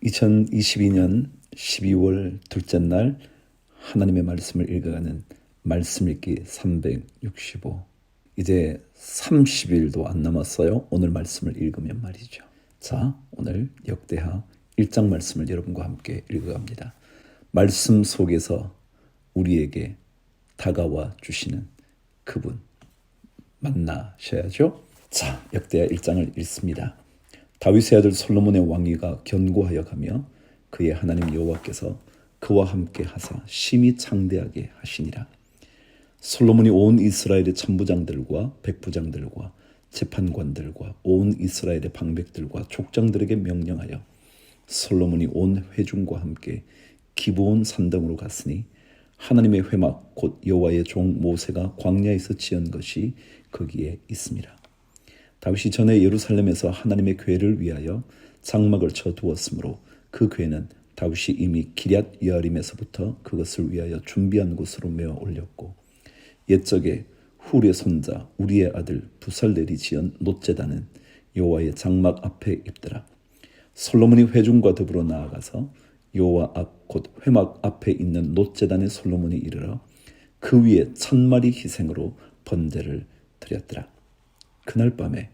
2022년 12월 둘째 날 하나님의 말씀을 읽어가는 말씀 읽기 365. 이제 30일도 안 남았어요. 오늘 말씀을 읽으면 말이죠. 자, 오늘 역대하 1장 말씀을 여러분과 함께 읽어갑니다. 말씀 속에서 우리에게 다가와 주시는 그분 만나셔야죠. 자, 역대하 1장을 읽습니다. 다윗의 아들 솔로몬의 왕위가 견고하여 가며 그의 하나님 여호와께서 그와 함께 하사 심히 창대하게 하시니라. 솔로몬이 온 이스라엘의 천부장들과 백부장들과 재판관들과 온 이스라엘의 방백들과 족장들에게 명령하여 솔로몬이 온 회중과 함께 기브온 산등으로 갔으니 하나님의 회막 곧 여호와의 종 모세가 광야에서 지은 것이 거기에 있습니다. 다윗이 전에 예루살렘에서 하나님의 궤를 위하여 장막을 쳐두었으므로 그 궤는 다윗이 이미 기럇 여아림에서부터 그것을 위하여 준비한 곳으로 메어 올렸고 옛적에 훌의 손자 우리의 아들 부살렐이 지은 놋제단은 여호와의 장막 앞에 있더라. 솔로몬이 회중과 더불어 나아가서 여호와 앞 곧 회막 앞에 있는 놋제단에 솔로몬이 이르러 그 위에 1000마리 희생으로 번제를 드렸더라. 그날 밤에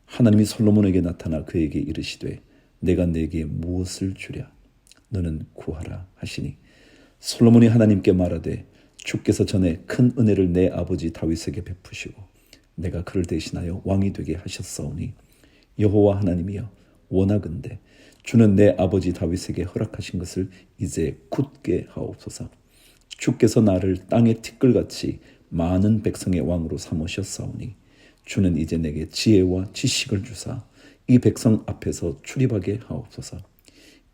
하나님이 솔로몬에게 나타나 그에게 이르시되 내가 네게 무엇을 주랴 너는 구하라 하시니 솔로몬이 하나님께 말하되 주께서 전에 큰 은혜를 내 아버지 다윗에게 베푸시고 내가 그를 대신하여 왕이 되게 하셨사오니 여호와 하나님이여 원하건대 주는 내 아버지 다윗에게 허락하신 것을 이제 굳게 하옵소서. 주께서 나를 땅의 티끌같이 많은 백성의 왕으로 삼으셨사오니 주는 이제 내게 지혜와 지식을 주사 이 백성 앞에서 출입하게 하옵소서.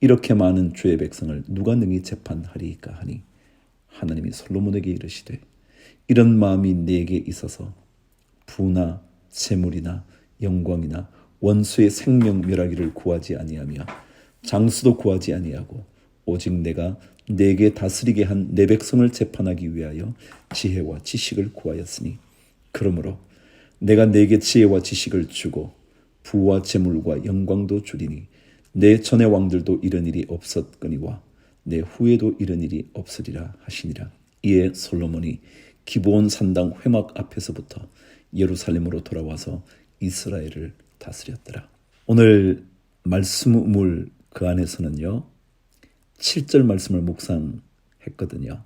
이렇게 많은 주의 백성을 누가 능히 재판하리이까 하니 하나님이 솔로몬에게 이르시되 이런 마음이 네게 있어서 부나 재물이나 영광이나 원수의 생명 멸하기를 구하지 아니하며 장수도 구하지 아니하고 오직 내가 네게 다스리게 한 내 백성을 재판하기 위하여 지혜와 지식을 구하였으니 그러므로 내가 네게 지혜와 지식을 주고 부와 재물과 영광도 주리니 내 전의 왕들도 이런 일이 없었거니와 내 후에도 이런 일이 없으리라 하시니라. 이에 솔로몬이 기브온 산당 회막 앞에서부터 예루살렘으로 돌아와서 이스라엘을 다스렸더라. 오늘 말씀을 그 안에서는요 7절 말씀을 묵상했거든요.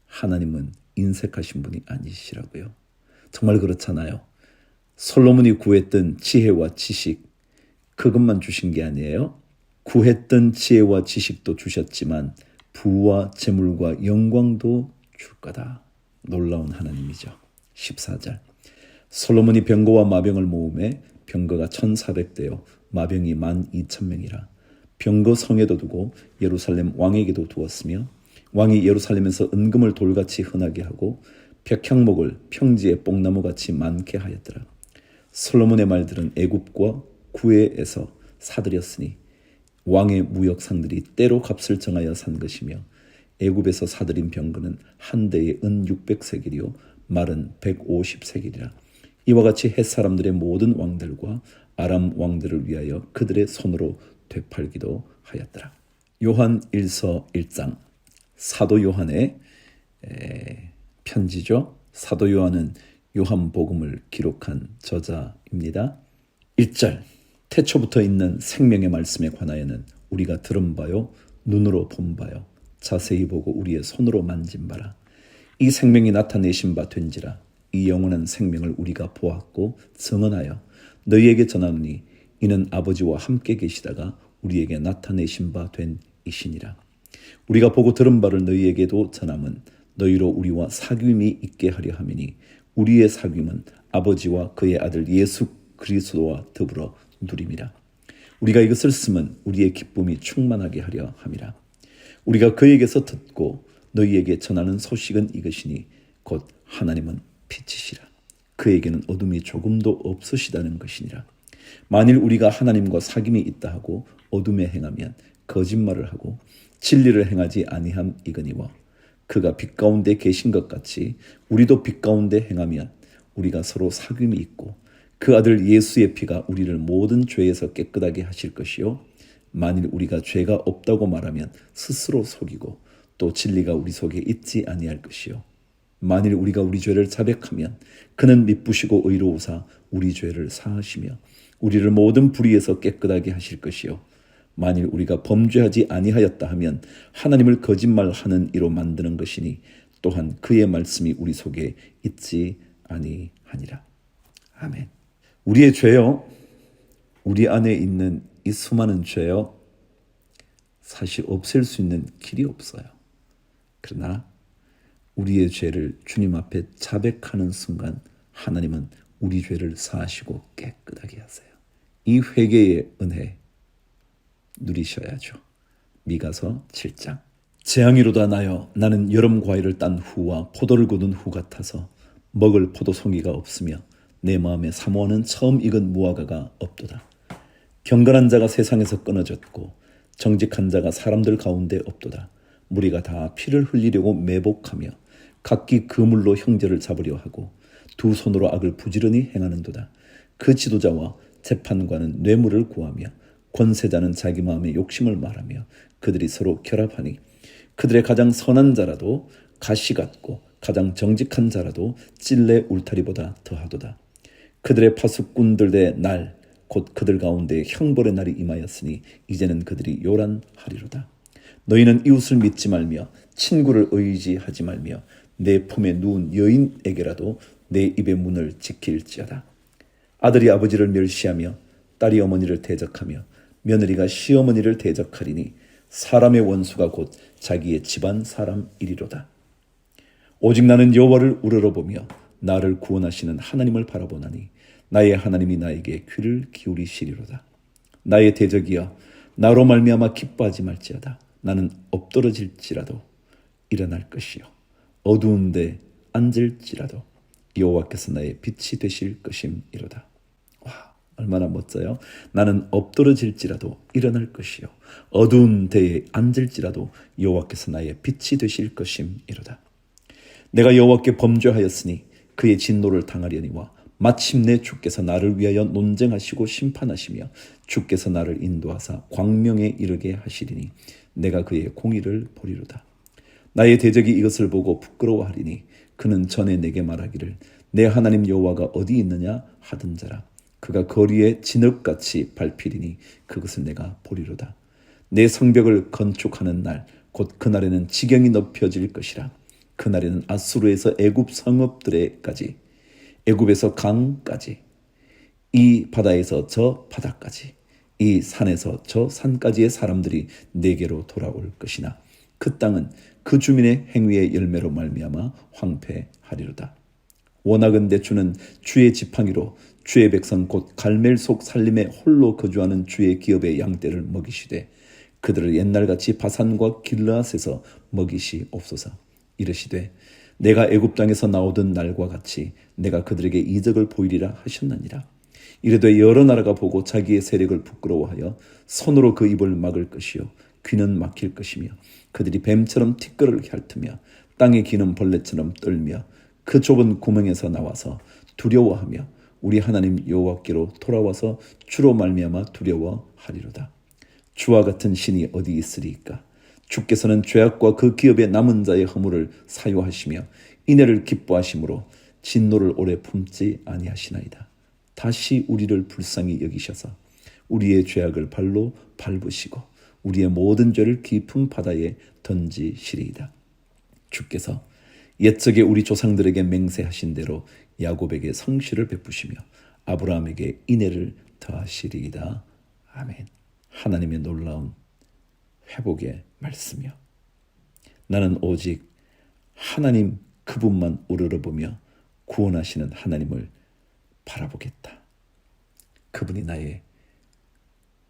하나님은 인색하신 분이 아니시라고요. 정말 그렇잖아요. 솔로몬이 구했던 지혜와 지식 그것만 주신 게 아니에요. 구했던 지혜와 지식도 주셨지만 부와 재물과 영광도 줄 거다. 놀라운 하나님이죠. 14절 솔로몬이 병거와 마병을 모으매 병거가 1400대요 마병이 12,000명이라. 병거 성에도 두고 예루살렘 왕에게도 두었으며 왕이 예루살렘에서 은금을 돌같이 흔하게 하고 백향목을 평지에 뽕나무같이 많게 하였더라. 솔로몬의 말들은 애굽과 구에에서 사들였으니 왕의 무역상들이 때로 값을 정하여 산 것이며 애굽에서 사들인 병거는 한 대에 은 600세겔이요 말은 150세겔이라. 이와 같이 헷 사람들의 모든 왕들과 아람 왕들을 위하여 그들의 손으로 되팔기도 하였더라. 요한 1서 1장 사도 요한의 편지죠. 사도 요한은 요한복음을 기록한 저자입니다. 1절 태초부터 있는 생명의 말씀에 관하여는 우리가 들은 바요 눈으로 본 바요 자세히 보고 우리의 손으로 만진 바라. 이 생명이 나타내신 바 된지라. 이 영원한 생명을 우리가 보았고 증언하여 너희에게 전하노니 이는 아버지와 함께 계시다가 우리에게 나타내신 바 된 이시니라. 우리가 보고 들은 바를 너희에게도 전함은 너희로 우리와 사귐이 있게 하려 함이니 우리의 사귐은 아버지와 그의 아들 예수 그리스도와 더불어 누림이라. 우리가 이것을 쓰면 우리의 기쁨이 충만하게 하려 함이라. 우리가 그에게서 듣고 너희에게 전하는 소식은 이것이니 곧 하나님은 빛이시라. 그에게는 어둠이 조금도 없으시다는 것이니라. 만일 우리가 하나님과 사귐이 있다 하고 어둠에 행하면 거짓말을 하고 진리를 행하지 아니함이거니와 그가 빛 가운데 계신 것 같이 우리도 빛 가운데 행하면 우리가 서로 사귐이 있고 그 아들 예수의 피가 우리를 모든 죄에서 깨끗하게 하실 것이요 만일 우리가 죄가 없다고 말하면 스스로 속이고 또 진리가 우리 속에 있지 아니할 것이요 만일 우리가 우리 죄를 자백하면 그는 미쁘시고 의로우사 우리 죄를 사하시며 우리를 모든 불의에서 깨끗하게 하실 것이요 만일 우리가 범죄하지 아니하였다 하면 하나님을 거짓말하는 이로 만드는 것이니 또한 그의 말씀이 우리 속에 있지 아니하니라. 아멘. 우리의 죄요, 우리 안에 있는 이 수많은 죄요, 사실 없앨 수 있는 길이 없어요. 그러나 우리의 죄를 주님 앞에 자백하는 순간 하나님은 우리 죄를 사하시고 깨끗하게 하세요. 이 회개의 은혜 누리셔야죠. 미가서 7장. 재앙이로다 나여 나는 여름 과일을 딴 후와 포도를 거둔 후 같아서 먹을 포도송이가 없으며 내 마음에 사모하는 처음 익은 무화과가 없도다. 경건한 자가 세상에서 끊어졌고 정직한 자가 사람들 가운데 없도다. 무리가 다 피를 흘리려고 매복하며 각기 그물로 형제를 잡으려 하고 두 손으로 악을 부지런히 행하는도다. 그 지도자와 재판관은 뇌물을 구하며 권세자는 자기 마음의 욕심을 말하며 그들이 서로 결합하니 그들의 가장 선한 자라도 가시 같고 가장 정직한 자라도 찔레 울타리보다 더하도다. 그들의 파수꾼들의 날 곧 그들 가운데 형벌의 날이 임하였으니 이제는 그들이 요란하리로다. 너희는 이웃을 믿지 말며 친구를 의지하지 말며 내 품에 누운 여인에게라도 내 입의 문을 지킬지어다. 아들이 아버지를 멸시하며 딸이 어머니를 대적하며 며느리가 시어머니를 대적하리니 사람의 원수가 곧 자기의 집안 사람이리로다. 오직 나는 여호와를 우러러보며 나를 구원하시는 하나님을 바라보나니 나의 하나님이 나에게 귀를 기울이시리로다. 나의 대적이여 나로 말미암아 기뻐하지 말지어다. 나는 엎드러질지라도 일어날 것이요 어두운데 앉을지라도 여호와께서 나의 빛이 되실 것임이로다. 와, 얼마나 멋져요. 나는 엎드러질지라도 일어날 것이요 어두운 데에 앉을지라도 여호와께서 나의 빛이 되실 것임이로다. 내가 여호와께 범죄하였으니 그의 진노를 당하려니와 마침내 주께서 나를 위하여 논쟁하시고 심판하시며 주께서 나를 인도하사 광명에 이르게 하시리니 내가 그의 공의를 보리로다. 나의 대적이 이것을 보고 부끄러워하리니 그는 전에 내게 말하기를 내 하나님 여호와가 어디 있느냐 하던자라. 그가 거리에 진흙같이 밟히리니 그것을 내가 보리로다. 내 성벽을 건축하는 날 곧 그날에는 지경이 높여질 것이라. 그날에는 아수르에서 애굽 성읍들에까지 애굽에서 강까지 이 바다에서 저 바다까지 이 산에서 저 산까지의 사람들이 내게로 돌아올 것이나 그 땅은 그 주민의 행위의 열매로 말미암아 황폐하리로다. 원하건대 주는 주의 지팡이로 주의 백성 곧 갈멜 속 살림에 홀로 거주하는 주의 기업의 양떼를 먹이시되 그들을 옛날같이 바산과 길르앗에서 먹이시옵소서. 이르시되 내가 애굽 땅에서 나오던 날과 같이 내가 그들에게 이적을 보이리라 하셨느니라. 이르되 여러 나라가 보고 자기의 세력을 부끄러워하여 손으로 그 입을 막을 것이요 귀는 막힐 것이며 그들이 뱀처럼 티끌을 핥으며 땅에 기는 벌레처럼 떨며 그 좁은 구멍에서 나와서 두려워하며 우리 하나님 여호와께로 돌아와서 주로 말미암아 두려워하리로다. 주와 같은 신이 어디 있으리이까? 주께서는 죄악과 그 기업의 남은 자의 허물을 사유하시며 인애를 기뻐하심으로 진노를 오래 품지 아니하시나이다. 다시 우리를 불쌍히 여기셔서 우리의 죄악을 발로 밟으시고 우리의 모든 죄를 깊은 바다에 던지시리이다. 주께서 옛적에 우리 조상들에게 맹세하신 대로 야곱에게 성실을 베푸시며 아브라함에게 인애를 더하시리이다. 아멘. 하나님의 놀라운 회복의 말씀이요. 나는 오직 하나님 그분만 우러러보며 구원하시는 하나님을 바라보겠다. 그분이 나의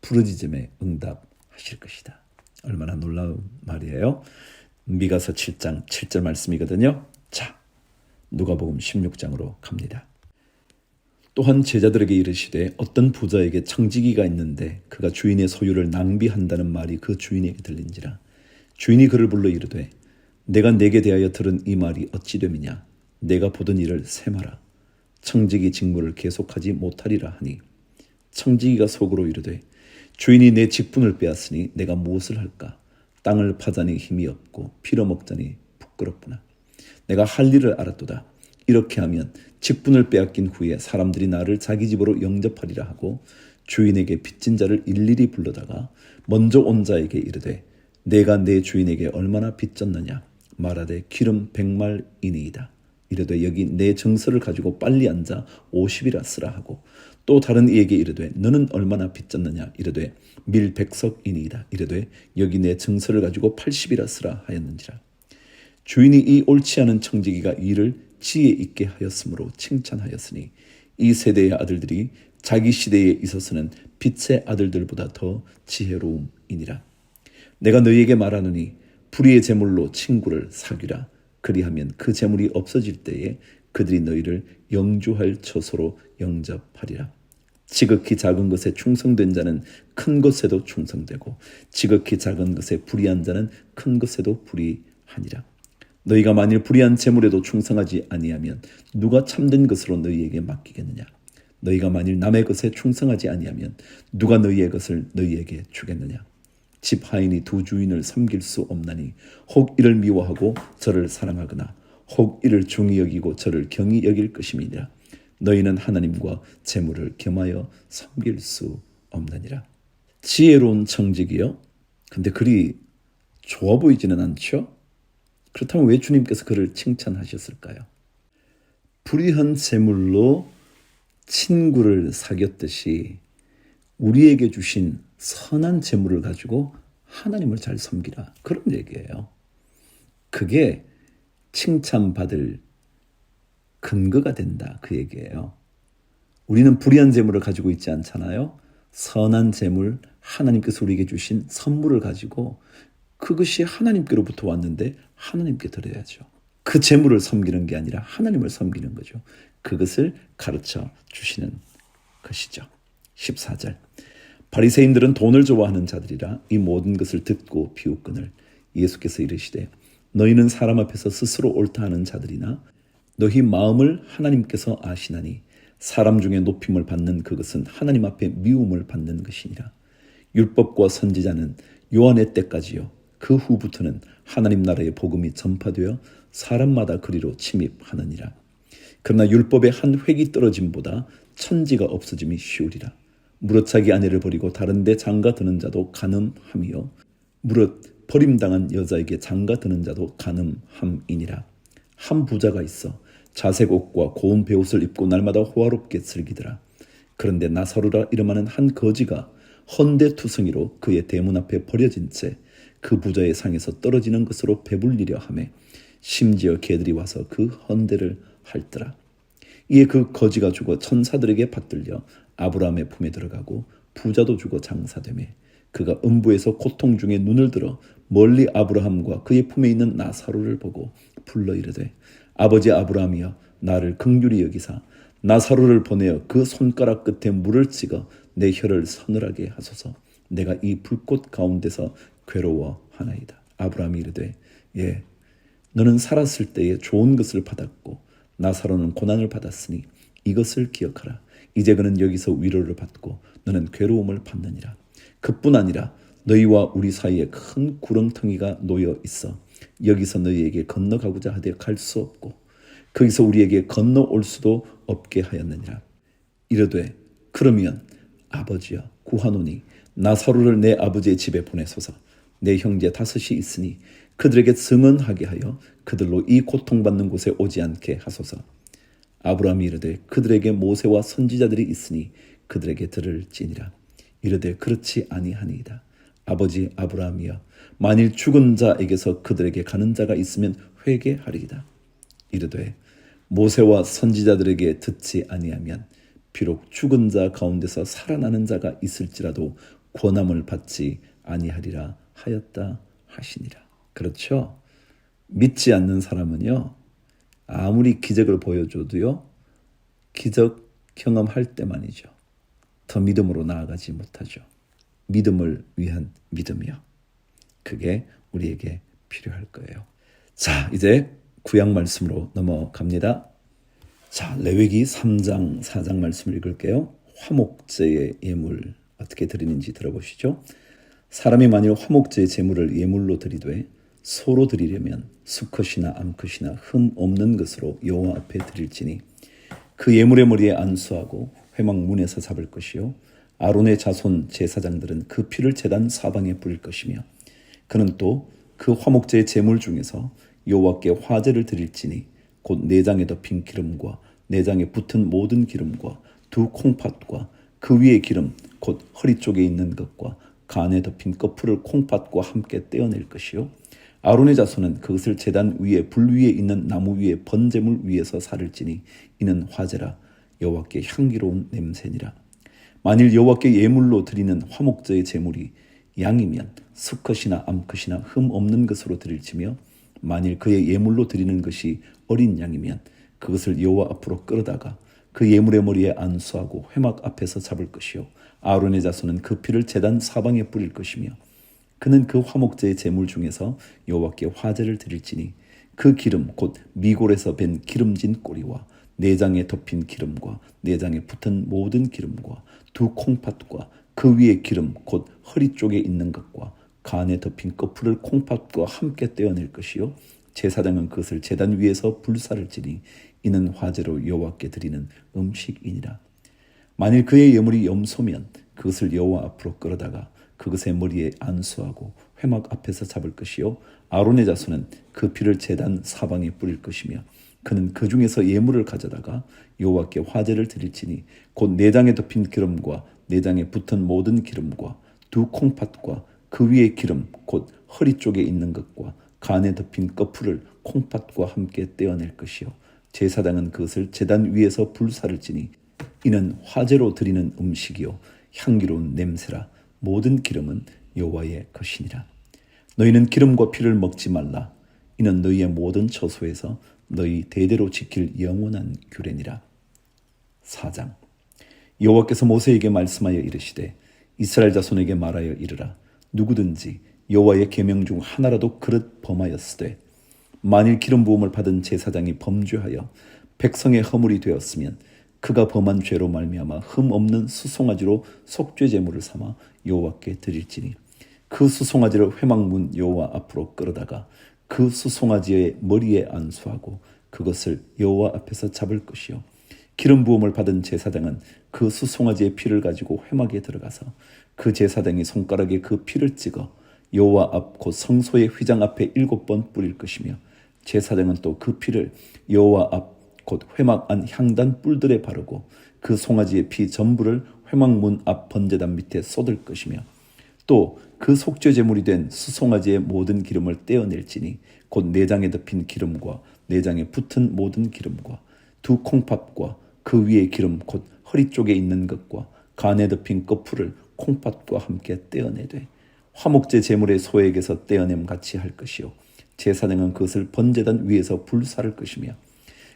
부르짖음에 응답하실 것이다. 얼마나 놀라운 말이에요. 미가서 7장 7절 말씀이거든요. 자, 누가복음 16장으로 갑니다. 또한 제자들에게 이르시되 어떤 부자에게 청지기가 있는데 그가 주인의 소유를 낭비한다는 말이 그 주인에게 들린지라. 주인이 그를 불러 이르되 내가 내게 대하여 들은 이 말이 어찌 됨이냐. 내가 보던 일을 세마라. 청지기 직무를 계속하지 못하리라 하니 청지기가 속으로 이르되 주인이 내 직분을 빼앗으니 내가 무엇을 할까? 땅을 파자니 힘이 없고 빌어먹자니 부끄럽구나. 내가 할 일을 알았도다. 이렇게 하면 직분을 빼앗긴 후에 사람들이 나를 자기 집으로 영접하리라 하고 주인에게 빚진 자를 일일이 불러다가 먼저 온 자에게 이르되 내가 내 주인에게 얼마나 빚졌느냐 말하되 기름 100말이니이다. 이르되 여기 내 정서를 가지고 빨리 앉아 50이라 쓰라 하고 또 다른 이에게 이르되 너는 얼마나 빚졌느냐 이르되 밀 100석이니이다. 이르되 여기 내 정서를 가지고 80이라 쓰라 하였는지라. 주인이 이 옳지 않은 청지기가 일을 지혜 있게 하였으므로 칭찬하였으니 이 세대의 아들들이 자기 시대에 있어서는 빛의 아들들보다 더 지혜로움이니라. 내가 너희에게 말하노니 불의의 재물로 친구를 사귀라. 그리하면 그 재물이 없어질 때에 그들이 너희를 영주할 처소로 영접하리라. 지극히 작은 것에 충성된 자는 큰 것에도 충성되고 지극히 작은 것에 불의한 자는 큰 것에도 불의하니라. 너희가 만일 불의한 재물에도 충성하지 아니하면 누가 참된 것으로 너희에게 맡기겠느냐? 너희가 만일 남의 것에 충성하지 아니하면 누가 너희의 것을 너희에게 주겠느냐? 집 하인이 두 주인을 섬길 수 없나니 혹 이를 미워하고 저를 사랑하거나 혹 이를 중히 여기고 저를 경히 여길 것임이니라. 너희는 하나님과 재물을 겸하여 섬길 수 없느니라. 지혜로운 청지기요? 근데 그리 좋아 보이지는 않죠? 그렇다면 왜 주님께서 그를 칭찬하셨을까요? 불의한 재물로 친구를 사귀었듯이 우리에게 주신 선한 재물을 가지고 하나님을 잘 섬기라. 그런 얘기예요. 그게 칭찬받을 근거가 된다. 그 얘기예요. 우리는 불의한 재물을 가지고 있지 않잖아요. 선한 재물, 하나님께서 우리에게 주신 선물을 가지고 그것이 하나님께로부터 왔는데 하나님께 드려야죠. 그 재물을 섬기는 게 아니라 하나님을 섬기는 거죠. 그것을 가르쳐 주시는 것이죠. 14절. 바리새인들은 돈을 좋아하는 자들이라 이 모든 것을 듣고 비웃거늘 예수께서 이르시되 너희는 사람 앞에서 스스로 옳다 하는 자들이나 너희 마음을 하나님께서 아시나니 사람 중에 높임을 받는 그것은 하나님 앞에 미움을 받는 것이니라. 율법과 선지자는 요한의 때까지요 그 후부터는 하나님 나라의 복음이 전파되어 사람마다 그리로 침입하느니라. 그러나 율법의 한 획이 떨어짐보다 천지가 없어짐이 쉬우리라. 무릇 자기 아내를 버리고 다른 데 장가 드는 자도 간음함이요 무릇 버림당한 여자에게 장가 드는 자도 간음함이니라. 한 부자가 있어 자색 옷과 고운 베옷을 입고 날마다 호화롭게 즐기더라. 그런데 나사로라 이름하는 한 거지가 헌데투성이로 그의 대문 앞에 버려진 채 그 부자의 상에서 떨어지는 것으로 배불리려 하매 심지어 개들이 와서 그 헌데를 핥더라. 이에 그 거지가 죽어 천사들에게 받들려 아브라함의 품에 들어가고 부자도 죽어 장사되매 그가 음부에서 고통 중에 눈을 들어 멀리 아브라함과 그의 품에 있는 나사로를 보고 불러 이르되 아버지 아브라함이여 나를 긍휼히 여기사 나사로를 보내어 그 손가락 끝에 물을 찍어 내 혀를 서늘하게 하소서. 내가 이 불꽃 가운데서 괴로워하나이다. 아브라함이 이르되 예 너는 살았을 때에 좋은 것을 받았고 나사로는 고난을 받았으니 이것을 기억하라. 이제 그는 여기서 위로를 받고 너는 괴로움을 받느니라. 그뿐 아니라 너희와 우리 사이에 큰 구렁텅이가 놓여 있어 여기서 너희에게 건너가고자 하되 갈 수 없고 거기서 우리에게 건너올 수도 없게 하였느니라. 이르되 그러면 아버지여 구하노니 나사로를 내 아버지의 집에 보내소서. 내 형제 5이 있으니 그들에게 증언하게 하여 그들로 이 고통받는 곳에 오지 않게 하소서. 아브라함이 이르되 그들에게 모세와 선지자들이 있으니 그들에게 들을지니라. 이르되 그렇지 아니하니이다. 아버지 아브라함이여 만일 죽은 자에게서 그들에게 가는 자가 있으면 회개하리이다. 이르되 모세와 선지자들에게 듣지 아니하면 비록 죽은 자 가운데서 살아나는 자가 있을지라도 권함을 받지 아니하리라 하였다 하시니라. 그렇죠? 믿지 않는 사람은요 아무리 기적을 보여줘도요 기적 경험할 때만이죠. 더 믿음으로 나아가지 못하죠. 믿음을 위한 믿음이요. 그게 우리에게 필요할 거예요. 자, 이제 구약 말씀으로 넘어갑니다. 자, 레위기 3장 4장 말씀을 읽을게요. 화목제의 예물 어떻게 드리는지 들어보시죠. 사람이 만일 화목제의 제물을 예물로 드리되 소로 드리려면 수컷이나 암컷이나 흠 없는 것으로 여호와 앞에 드릴지니 그 예물의 머리에 안수하고 회막 문에서 잡을 것이요 아론의 자손 제사장들은 그 피를 제단 사방에 뿌릴 것이며 그는 또 그 화목제의 제물 중에서 여호와께 화제를 드릴지니 곧 내장에 덮인 기름과 내장에 붙은 모든 기름과 두 콩팥과 그 위의 기름 곧 허리 쪽에 있는 것과 간에 덮인 꺼풀을 콩팥과 함께 떼어낼 것이요 아론의 자손은 그것을 제단 위에 불 위에 있는 나무 위에 번제물 위에서 살을지니 이는 화제라 여호와께 향기로운 냄새니라. 만일 여호와께 예물로 드리는 화목제의 제물이 양이면 수컷이나 암컷이나 흠 없는 것으로 드릴지며 만일 그의 예물로 드리는 것이 어린 양이면 그것을 여호와 앞으로 끌어다가 그 예물의 머리에 안수하고 회막 앞에서 잡을 것이요 아론의 자손은 그 피를 제단 사방에 뿌릴 것이며 그는 그 화목제의 제물 중에서 여호와께 화제를 드릴지니 그 기름 곧 미골에서 밴 기름진 꼬리와 내장에 덮인 기름과 내장에 붙은 모든 기름과 두 콩팥과 그 위의 기름 곧 허리 쪽에 있는 것과 간에 덮인 꺼풀을 콩팥과 함께 떼어낼 것이요 제사장은 그것을 제단 위에서 불사를지니 이는 화제로 여호와께 드리는 음식이니라. 만일 그의 예물이 염소면 그것을 여호와 앞으로 끌어다가 그것의 머리에 안수하고 회막 앞에서 잡을 것이요 아론의 자손은 그 피를 제단 사방에 뿌릴 것이며 그는 그 중에서 예물을 가져다가 여호와께 화제를 드릴지니 곧 내장에 덮인 기름과 내장에 붙은 모든 기름과 두 콩팥과 그 위의 기름 곧 허리 쪽에 있는 것과 간에 덮인 꺼풀을 콩팥과 함께 떼어낼 것이요 제사장은 그것을 제단 위에서 불사를지니 이는 화제로 드리는 음식이요 향기로운 냄새라. 모든 기름은 여호와의 것이니라. 너희는 기름과 피를 먹지 말라. 이는 너희의 모든 처소에서 너희 대대로 지킬 영원한 규례니라. 4장. 여호와께서 모세에게 말씀하여 이르시되 이스라엘 자손에게 말하여 이르라. 누구든지 여호와의 계명 중 하나라도 그릇 범하였으되 만일 기름 부음을 받은 제사장이 범죄하여 백성의 허물이 되었으면 그가 범한 죄로 말미암아 흠 없는 수송아지로 속죄 제물을 삼아 여호와께 드릴지니 그 수송아지를 회막문 여호와 앞으로 끌어다가 그 수송아지의 머리에 안수하고 그것을 여호와 앞에서 잡을 것이요 기름 부음을 받은 제사장은 그 수송아지의 피를 가지고 회막에 들어가서 그 제사장이 손가락에 그 피를 찍어 여호와 앞 곧 성소의 휘장 앞에 7번 뿌릴 것이며 제사장은 또 그 피를 여호와 앞 곧 회막 안 향단 뿔들에 바르고 그 송아지의 피 전부를 회막문 앞 번제단 밑에 쏟을 것이며 또 그 속죄 제물이 된 수송아지의 모든 기름을 떼어낼지니 곧 내장에 덮인 기름과 내장에 붙은 모든 기름과 두 콩팥과 그 위의 기름 곧 허리 쪽에 있는 것과 간에 덮인 꺼풀을 콩팥과 함께 떼어내되 화목제 제물의 소액에서 떼어냄 같이 할 것이요 제사장은 그것을 번제단 위에서 불사를 것이며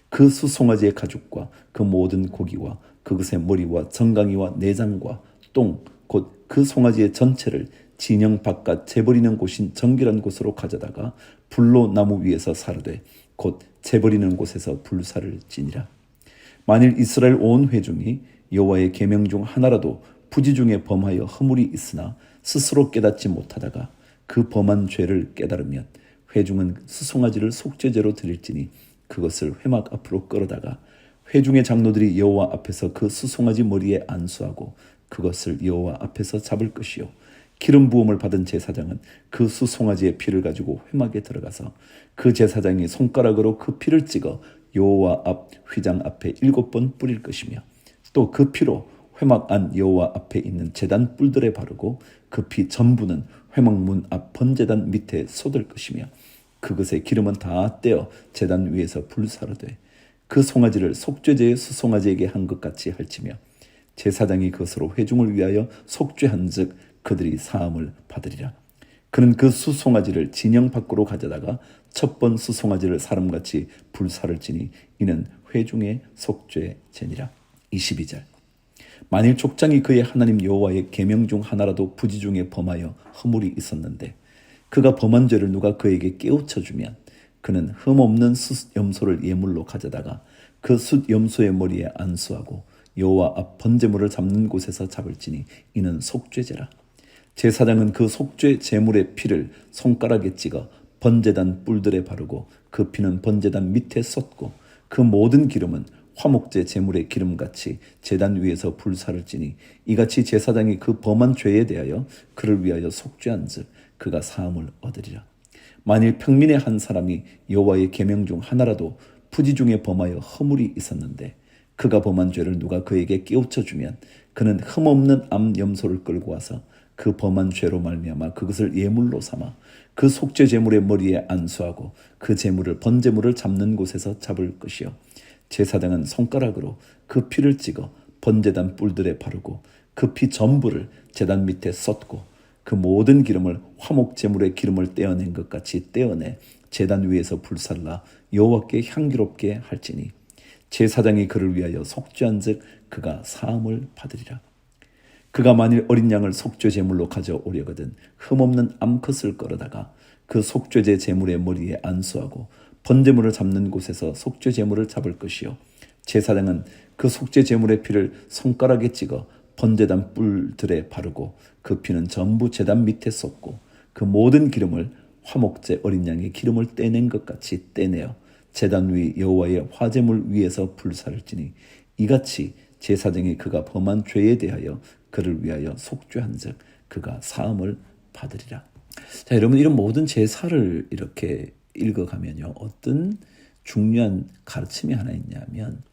그 수송아지의 가죽과 그 모든 고기와 그것의 머리와 정강이와 내장과 똥 곧 그 송아지의 전체를 진영 바깥 재버리는 곳인 정결한 곳으로 가져다가 불로 나무 위에서 사르되 곧 재버리는 곳에서 불사를 지니라. 만일 이스라엘 온 회중이 여호와의 계명 중 하나라도 부지 중에 범하여 허물이 있으나 스스로 깨닫지 못하다가 그 범한 죄를 깨달으면 회중은 수송아지를 속죄제로 드릴지니 그것을 회막 앞으로 끌어다가 회중의 장로들이 여호와 앞에서 그 수송아지 머리에 안수하고 그것을 여호와 앞에서 잡을 것이요 기름 부음을 받은 제사장은 그 수송아지의 피를 가지고 회막에 들어가서 그 제사장이 손가락으로 그 피를 찍어 여호와 앞 휘장 앞에 7번 뿌릴 것이며 또 그 피로 회막 안 여호와 앞에 있는 제단 뿔들에 바르고 그 피 전부는 회막문 앞 번제단 밑에 쏟을 것이며 그것의 기름은 다 떼어 제단 위에서 불사르되 그 송아지를 속죄제의 수송아지에게 한 것 같이 할지며 제사장이 그것으로 회중을 위하여 속죄한즉 그들이 사함을 받으리라. 그는 그 수송아지를 진영 밖으로 가져다가 첫 번 수송아지를 사람같이 불사를 지니 이는 회중의 속죄제니라. 22절. 만일 족장이 그의 하나님 여호와의 계명 중 하나라도 부지 중에 범하여 허물이 있었는데 그가 범한 죄를 누가 그에게 깨우쳐 주면 그는 흠없는 숫 염소를 예물로 가져다가 그 숫 염소의 머리에 안수하고 여호와 앞 번제물을 잡는 곳에서 잡을지니 이는 속죄제라. 제사장은 그 속죄 제물의 피를 손가락에 찍어 번제단 뿔들에 바르고 그 피는 번제단 밑에 쏟고 그 모든 기름은 화목제 제물의 기름같이 제단 위에서 불사를 지니 이같이 제사장이 그 범한 죄에 대하여 그를 위하여 속죄한즉 그가 사함을 얻으리라. 만일 평민의 한 사람이 여호와의 계명 중 하나라도 부지 중에 범하여 허물이 있었는데 그가 범한 죄를 누가 그에게 깨우쳐 주면 그는 흠없는 암 염소를 끌고 와서 그 범한 죄로 말미암아 그것을 예물로 삼아 그 속죄 제물의 머리에 안수하고 그 제물을 번제물을 잡는 곳에서 잡을 것이요 제사장은 손가락으로 그 피를 찍어 번제단 뿔들에 바르고 그 피 전부를 제단 밑에 쏟고 그 모든 기름을 화목 제물의 기름을 떼어낸 것 같이 떼어내 제단 위에서 불살라 여호와께 향기롭게 할지니 제사장이 그를 위하여 속죄한즉 그가 사함을 받으리라. 그가 만일 어린 양을 속죄 제물로 가져오려거든 흠없는 암컷을 끌어다가 그 속죄제 제물의 머리에 안수하고 번제물을 잡는 곳에서 속죄 제물을 잡을 것이요 제사장은 그 속죄 제물의 피를 손가락에 찍어 번제단 뿔들에 바르고 그 피는 전부 제단 밑에 쏟고 그 모든 기름을 화목제 어린 양의 기름을 떼낸 것 같이 떼내어 제단 위 여호와의 화제물 위에서 불사를 지니 이같이 제사장이 그가 범한 죄에 대하여 그를 위하여 속죄한즉 그가 사함을 받으리라. 자, 여러분 이런 모든 제사를 이렇게 읽어가면요 어떤 중요한 가르침이 하나 있냐면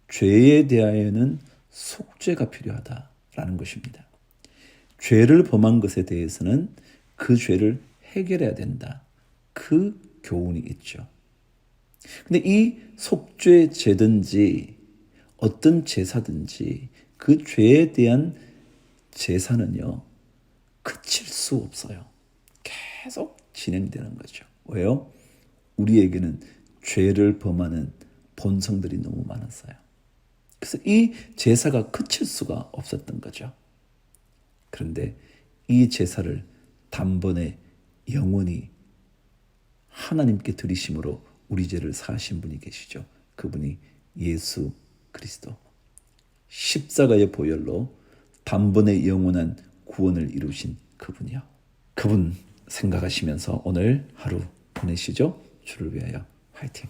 죄에 대하여는 속죄가 필요하다라는 것입니다. 죄를 범한 것에 대해서는 그 죄를 해결해야 된다. 그 교훈이 있죠. 근데 이 속죄제든지 어떤 제사든지 그 죄에 대한 제사는요 그칠 수 없어요. 계속 진행되는 거죠. 왜요? 우리에게는 죄를 범하는 본성들이 너무 많았어요. 그래서 이 제사가 그칠 수가 없었던 거죠. 그런데 이 제사를 단번에 영원히 하나님께 드리심으로 우리 죄를 사하신 분이 계시죠. 그분이 예수 그리스도. 십자가의 보혈로 단번에 영원한 구원을 이루신 그분이요. 그분 생각하시면서 오늘 하루 보내시죠. 주를 위하여 화이팅.